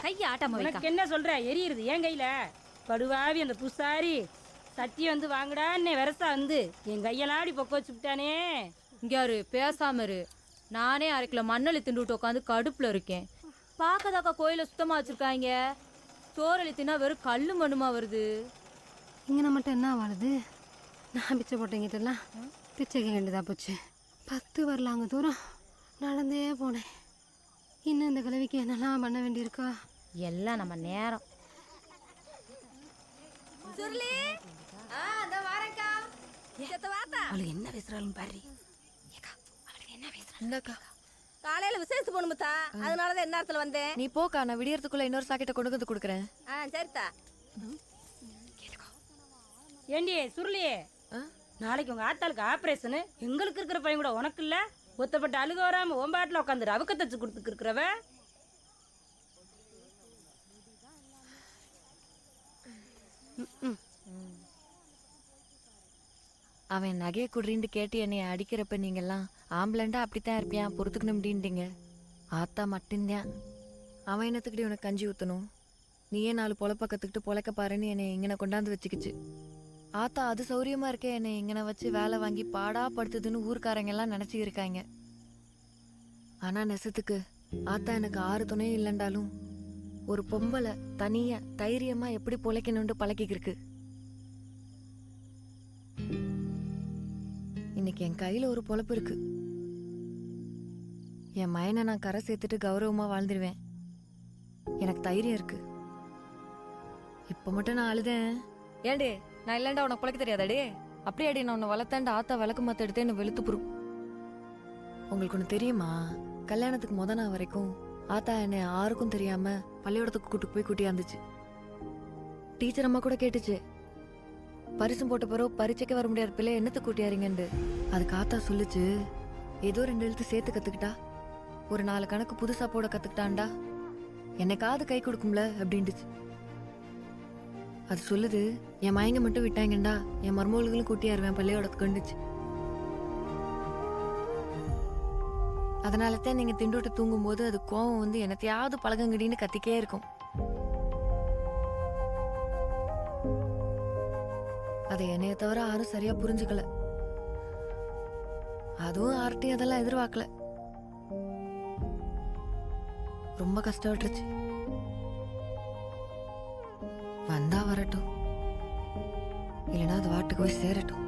கைய ஆட்டாம வைக்க. உனக்கு என்ன சொல்ற? எரியுது என் கையில. படுவாவி அந்த புசாரி சட்டி வந்து வாங்கடான்னு வெரசா வந்து என் கையெல்லாம் அப்படி பொக்க வச்சுட்டானே. இங்க யாரு பேசாம இரு. நானே 1/2 கிலோ மண்ணெளி திண்டுட்டு உட்காந்து கடுப்புல இருக்கேன். பாக்கதாக்கா கோயில சுத்தமா வச்சிருக்காங்க. சோறளி தின்னா வெறும் கல்லு மண்ணுமா வருது. இங்கே மட்டும் என்ன வாழுது? நான் பிச்சை போட்டேங்கிட்டலாம் பிச்சைக்கு வேண்டியதாக போச்சு. 10 வரலாங்க தூரம் நடந்தே போனேன். இன்னும் இந்த கிழவிக்கு என்னெல்லாம் பண்ண வேண்டியிருக்கா? எல்லாம் நம்ம நேரம். அவளுக்கு என்ன பேசுறாலும் பாரு. என்னக்கா காலையில விசேஷத்துக்கு போகணுமுத்தா, அதனாலதான் என்ன நேரத்துல வந்தேன். நீ போக்கா, நான் விடியறதுக்குள்ள இன்னொரு சாக்கெட்டை கொண்டு வந்து கொடுக்குறேன். சரித்தா. ஏண்டி சுருளியே, நாளைக்கு உங்க ஆத்தாளுக்கு ஆப்ரேஷனு. எங்களுக்கு இருக்கிற பையன் கூட உனக்கு இல்ல. ஒத்தப்பட்ட அழுக வராம ஒம்பாட்டில் உட்காந்து ரவுக்க தச்சு கொடுத்துக்கு இருக்கிறவ. அவன் நகையை குடுறின்னு கேட்டு என்னை அடிக்கிறப்ப நீங்கெல்லாம் ஆம்பளண்டா அப்படித்தான் இருப்பியான், பொறுத்துக்கணும் அப்படின்ட்டீங்க. ஆத்தா மட்டும்தான் அவன் என்னத்துக்கிட்டே உனக்கு கஞ்சி ஊற்றணும், நீயே 4 பொழப்ப கற்றுக்கிட்டு பொழைக்க பாருன்னு என்னை இங்கனை கொண்டாந்து வச்சுக்கிச்சு. ஆத்தா அது சௌரியமா இருக்கே, என்னை இங்கனை வச்சு வேலை வாங்கி பாடா படுத்துதுன்னு ஊர்க்காரங்க எல்லாம் நினச்சி இருக்காங்க. ஆனால் நெசத்துக்கு ஆத்தா எனக்கு 6 துணையும் இல்லைண்டாலும் ஒரு பொம்பளை தனியாக தைரியமாக எப்படி பொழைக்கணும்னு பழக்கிக்கிருக்கு. இன்னைக்கு என் கையில் ஒரு பொழப்பு இருக்கு. என் மயனை நான் கரை சேர்த்துட்டு கௌரவமாக வாழ்ந்துருவேன். எனக்கு தைரியம் இருக்கு. இப்போ மட்டும் நான் அழுதேன். ஏண்டே நான் இல்லைண்டா உனக்கு பிழைக்க தெரியாதாடே, அப்படியாடி நான் உன்னை வளர்த்தேன்டா ஆத்தா விளக்கு மாற்ற எடுத்தே என்ன வெளுத்து புரும். உங்களுக்கு ஒன்று தெரியுமா, கல்யாணத்துக்கு நாள் வரைக்கும் ஆத்தா என்னை யாருக்கும் தெரியாம பள்ளியோடத்துக்கு கூட்டு போய் கூட்டியாந்துச்சு. டீச்சர் அம்மா கூட கேட்டுச்சு, பரிசும் போட்ட பிறகு பரீட்சைக்கு வர முடியாத பிள்ளை என்னத்து கூட்டியாருங்கண்டு. அதுக்கு ஆத்தா சொல்லுச்சு, ஏதோ 2 எழுத்து சேர்த்து கத்துக்கிட்டா, ஒரு 4 கணக்கு புதுசா போட கத்துக்கிட்டான்டா, என்னைக்காவது கை கொடுக்கும்ல அப்படின்ட்டுச்சு. அது சொல்லுது, என் மயங்க மட்டும் விட்டாங்கண்டா என் மருமகளும் கூட்டியாருவேன் பள்ளியோடத்துக்குண்டுச்சு. அதனால தான் நீங்க திண்டுட்டு தூங்கும் போது அது கோவம் வந்து என்னத்தையாவது பழகங்கடின்னு கத்திக்கே இருக்கும். அதை என்னைய தவிர யாரும் சரியா புரிஞ்சுக்கல. அதுவும் யார்ட்டையும் அதெல்லாம் எதிர்பார்க்கல. ரொம்ப கஷ்டப்பட்டுருச்சு. வந்தா வரட்டும், இல்லைன்னா அது வாட்டுக்கு போய் சேரட்டும்.